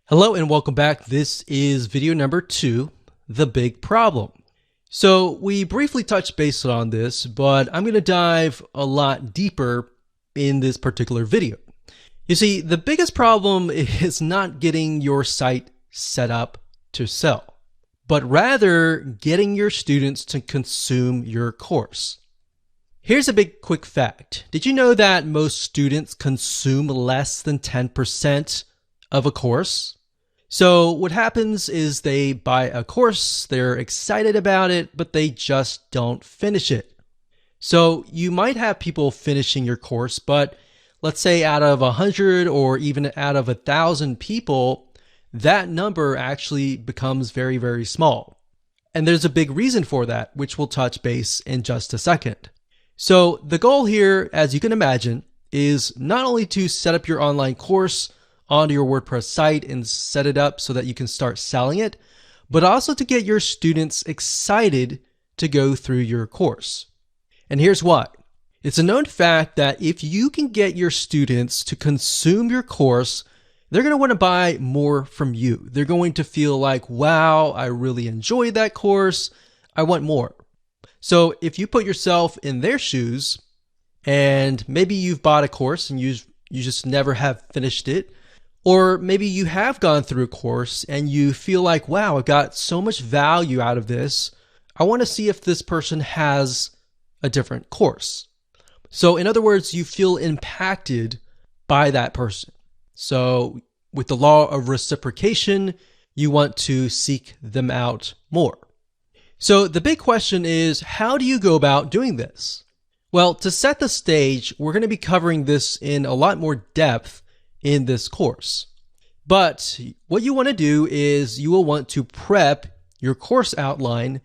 Hello and welcome back. This is video number 2, the big problem. So we briefly touched base on this, but I'm going to dive a lot deeper in this particular video. You see, the biggest problem is not getting your site set up to sell, but rather getting your students to consume your course. Here's a big quick fact. Did you know that most students consume less than 10% of a course? So what happens is they buy a course, they're excited about it, but they just don't finish it. So you might have people finishing your course, but let's say out of 100 or even out of 1,000 people, that number actually becomes very, very small. And there's a big reason for that, which we'll touch base in just a second. So the goal here, as you can imagine, is not only to set up your online course onto your WordPress site and set it up so that you can start selling it, but also to get your students excited to go through your course. And here's why. It's a known fact that if you can get your students to consume your course, they're going to want to buy more from you. They're going to feel like, wow, I really enjoyed that course. I want more. So if you put yourself in their shoes and maybe you've bought a course and you just never have finished it, or maybe you have gone through a course and you feel like, wow, I got so much value out of this. I want to see if this person has a different course. So in other words, you feel impacted by that person. So with the law of reciprocation, you want to seek them out more. So the big question is, how do you go about doing this? Well, to set the stage, we're going to be covering this in a lot more depth in this course. But what you want to do is you will want to prep your course outline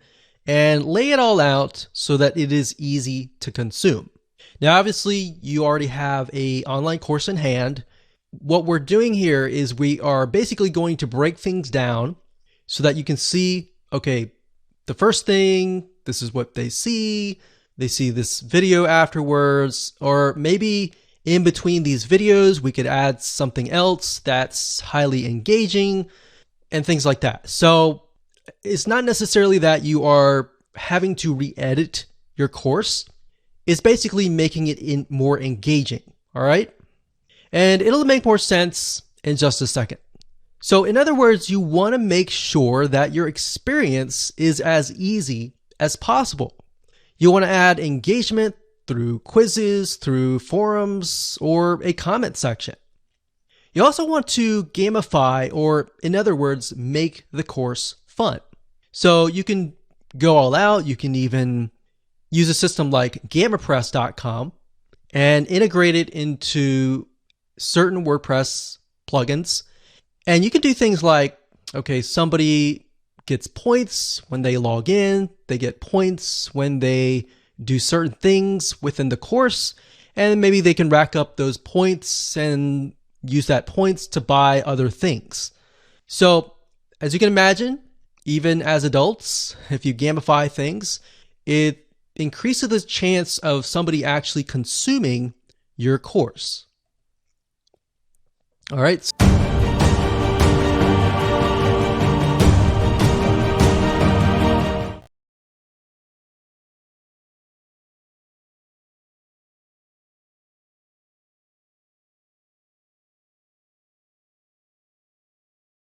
and lay it all out so that it is easy to consume. Now, obviously, you already have an online course in hand. What we're doing here is we are basically going to break things down so that you can see, okay, the first thing, this is what they see this video afterwards, or maybe in between these videos, we could add something else that's highly engaging and things like that. So it's not necessarily that you are having to re-edit your course. It's basically making it more engaging. All right. And it'll make more sense in just a second. So in other words, you want to make sure that your experience is as easy as possible. You want to add engagement through quizzes, through forums, or a comment section. You also want to gamify, or in other words, make the course fun. So you can go all out. You can even use a system like GammaPress.com and integrate it into certain WordPress plugins. And you can do things like, okay, somebody gets points when they log in, they get points when they do certain things within the course, and maybe they can rack up those points and use that points to buy other things. So as you can imagine, even as adults, if you gamify things, it increases the chance of somebody actually consuming your course. All right.